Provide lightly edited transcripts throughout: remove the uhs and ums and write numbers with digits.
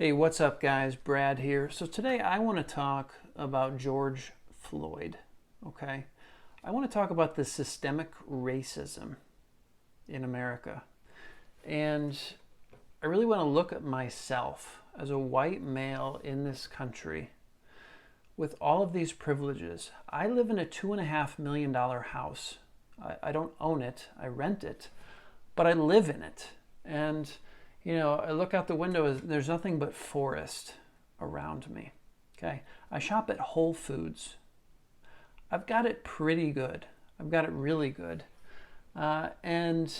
Hey, what's up, guys? Brad here. So today I want to talk about George Floyd, okay? I want to talk about the systemic racism in America. And I really want to look at myself as a white male in this country with all of these privileges. I live in a $2.5 million house. I don't own it, I rent it, but I live in it. And I look out the window, there's nothing but forest around me. Okay. I shop at Whole Foods. I've got it pretty good. I've got it really good. And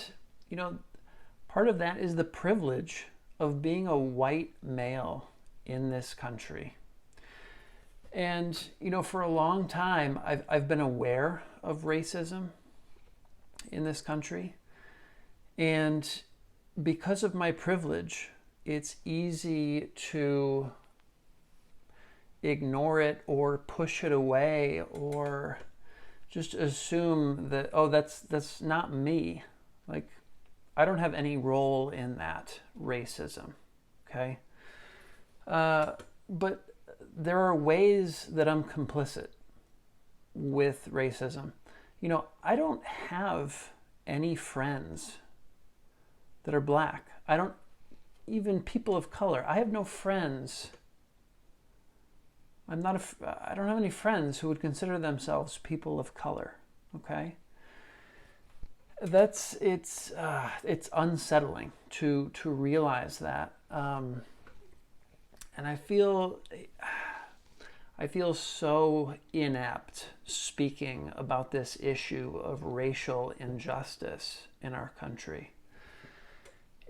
part of that is the privilege of being a white male in this country. And, for a long time, I've been aware of racism in this country. And because of my privilege, it's easy to ignore it or push it away or just assume that, oh, that's not me. Like, I don't have any role in that racism, okay? But there are ways that I'm complicit with racism. I don't have any friends that are black. I don't, even people of color. I have no friends. I don't have any friends who would consider themselves people of color. Okay. It's unsettling to realize that. And I feel so inept speaking about this issue of racial injustice in our country.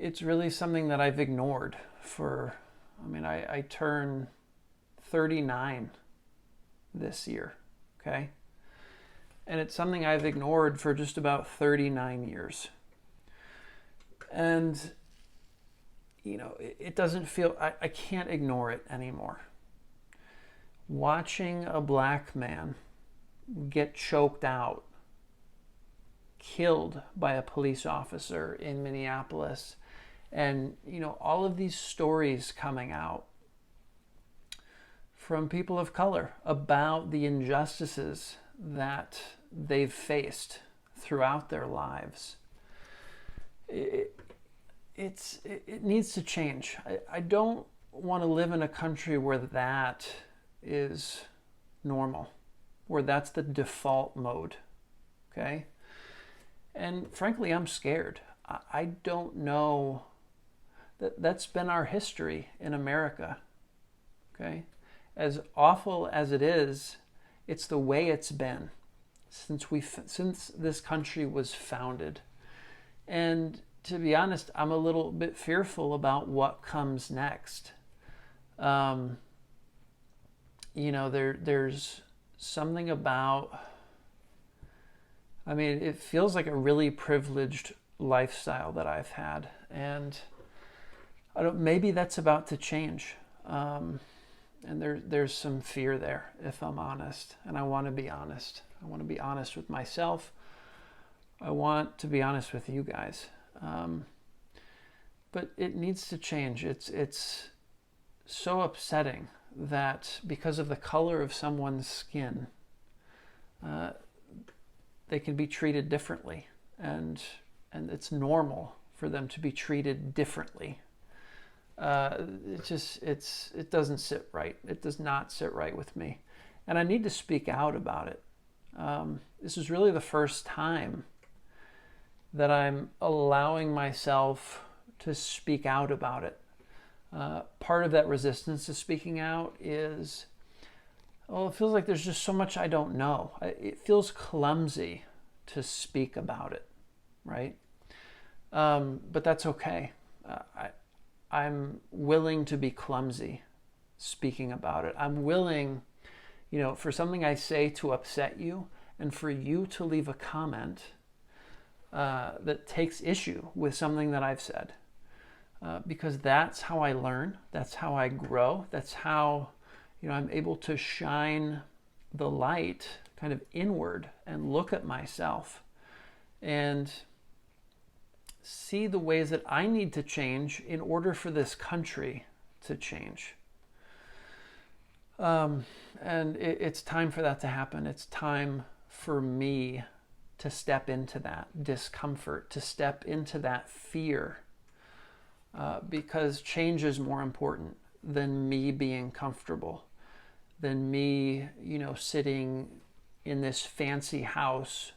It's really something that I've ignored I turn 39 this year, okay? And it's something I've ignored for just about 39 years. And, it doesn't feel, I can't ignore it anymore. Watching a black man get choked out, killed by a police officer in Minneapolis, and all of these stories coming out from people of color about the injustices that they've faced throughout their lives. It needs to change. I don't want to live in a country where that is normal, where that's the default mode, okay? And frankly, I'm scared. I don't know. That's been our history in America, okay? As awful as it is, it's the way it's been since this country was founded. And to be honest, I'm a little bit fearful about what comes next. There's something about, it feels like a really privileged lifestyle that I've had, and maybe that's about to change. And there's some fear there, if I'm honest. And I want to be honest. I want to be honest with myself. I want to be honest with you guys. But it needs to change. It's so upsetting that because of the color of someone's skin, they can be treated differently. And it's normal for them to be treated differently. It doesn't sit right. It does not sit right with me. And I need to speak out about it. This is really the first time that I'm allowing myself to speak out about it. Part of that resistance to speaking out is, it feels like there's just so much I don't know. It feels clumsy to speak about it, right? But that's okay. I'm willing to be clumsy speaking about it. I'm willing, for something I say to upset you and for you to leave a comment that takes issue with something that I've said. Because that's how I learn. That's how I grow. That's how, I'm able to shine the light kind of inward and look at myself and see the ways that I need to change in order for this country to change. And it's time for that to happen. It's time for me to step into that discomfort, to step into that fear, because change is more important than me being comfortable, than me, sitting in this fancy house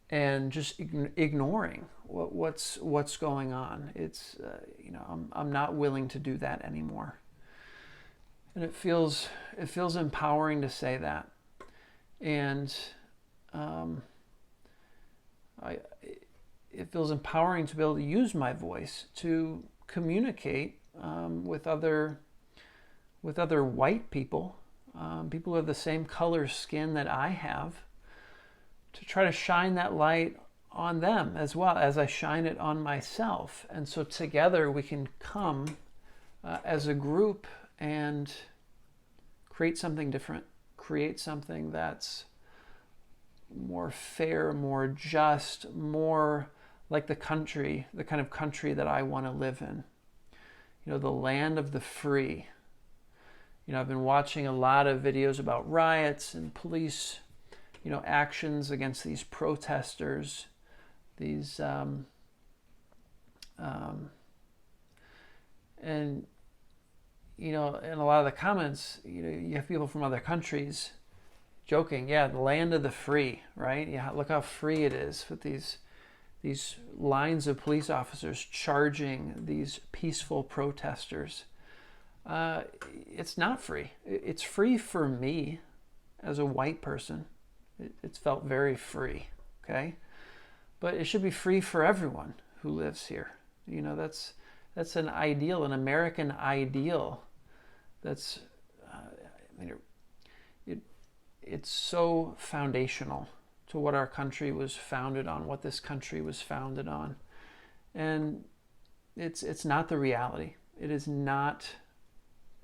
and just ignoring what's going on. It's I'm not willing to do that anymore. And it feels empowering to say that. And it feels empowering to be able to use my voice to communicate with other white people, people who have the same color skin that I have, to try to shine that light on them as well as I shine it on myself. And so together we can come as a group and create something different, create something that's more fair, more just, more like the kind of country that I want to live in. The land of the free. I've been watching a lot of videos about riots and police, actions against these protesters, these, and in a lot of the comments, you have people from other countries joking, yeah, the land of the free, right? Yeah, look how free it is with these lines of police officers charging these peaceful protesters. It's not free. It's free for me as a white person. It's felt very free, okay? But it should be free for everyone who lives here. That's an ideal, an American ideal. That's, it's so foundational to what our country was founded on, what this country was founded on. And it's not the reality. It is not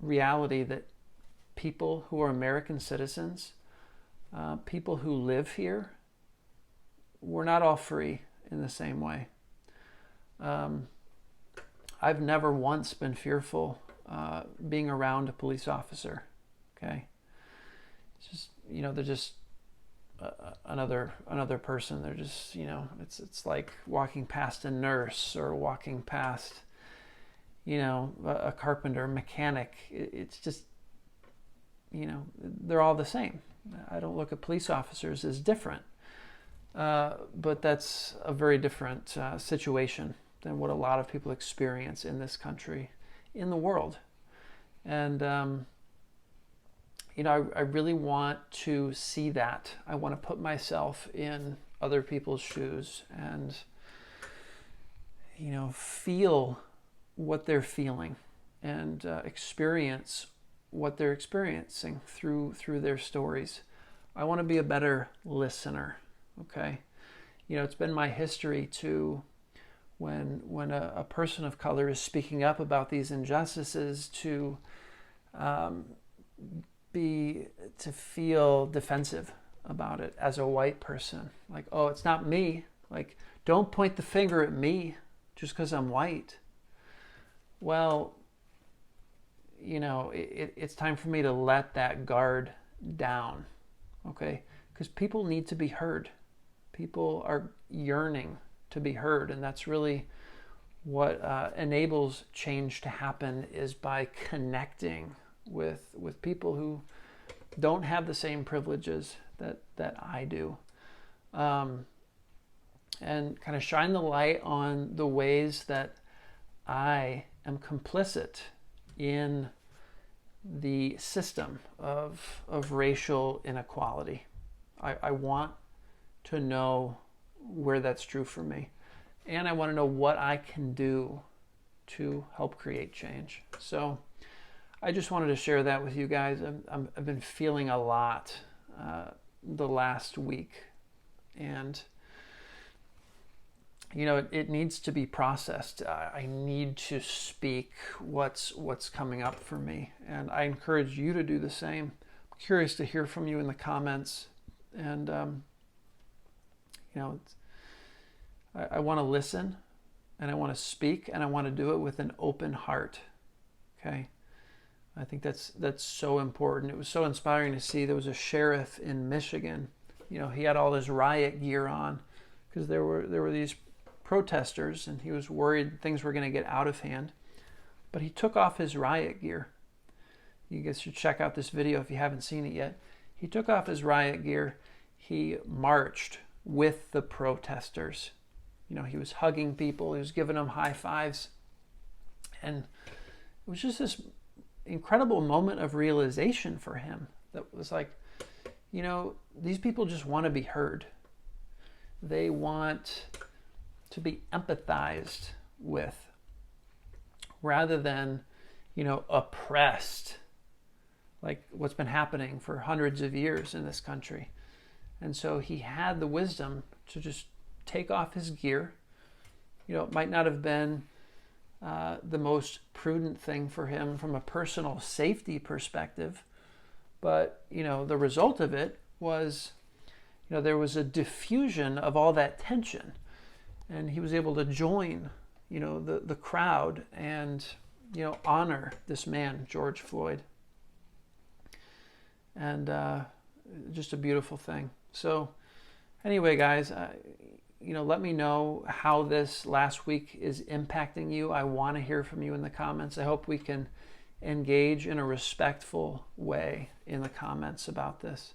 reality that people who are American citizens, people who live here, we're not all free in the same way. I've never once been fearful being around a police officer. Okay, it's just they're just another person. They're just it's like walking past a nurse or walking past a carpenter, mechanic. It's just they're all the same. I don't look at police officers as different, but that's a very different situation than what a lot of people experience in this country, in the world. And I really want to see that. I want to put myself in other people's shoes and feel what they're feeling and experience what they're experiencing through their stories. I want to be a better listener. Okay, it's been my history to, when a person of color is speaking up about these injustices, to feel defensive about it as a white person. Like, oh, it's not me. Like, don't point the finger at me just because I'm white. Well, it's time for me to let that guard down, okay? Because people need to be heard. People are yearning to be heard, and that's really what enables change to happen, is by connecting with people who don't have the same privileges that I do, and kind of shine the light on the ways that I am complicit in the system of racial inequality. I want to know where that's true for me, and I want to know what I can do to help create change. So I just wanted to share that with you guys. I've been feeling a lot the last week, and it needs to be processed. I need to speak what's coming up for me, and I encourage you to do the same. I'm curious to hear from you in the comments, and I want to listen, and I want to speak, and I want to do it with an open heart. Okay. I think that's so important. It was so inspiring to see. There was a sheriff in Michigan. You know, he had all his riot gear on because there were these protesters, and he was worried things were going to get out of hand. But he took off his riot gear. You guys should check out this video if you haven't seen it yet. He took off his riot gear. He marched with the protesters. You know, he was hugging people. He was giving them high fives. And it was just this incredible moment of realization for him that was like, you know, these people just want to be heard. They want to be empathized with rather than, you know, oppressed, like what's been happening for hundreds of years in this country. And so he had the wisdom to just take off his gear. You know, it might not have been the most prudent thing for him from a personal safety perspective, but, you know, the result of it was, you know, there was a diffusion of all that tension, and he was able to join, you know, the crowd and, you know, honor this man, George Floyd. And just a beautiful thing. So anyway, guys, you know, let me know how this last week is impacting you. I want to hear from you in the comments. I hope we can engage in a respectful way in the comments about this.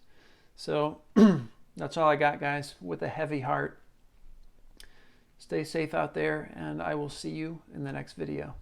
So that's all I got, guys, with a heavy heart. Stay safe out there, and I will see you in the next video.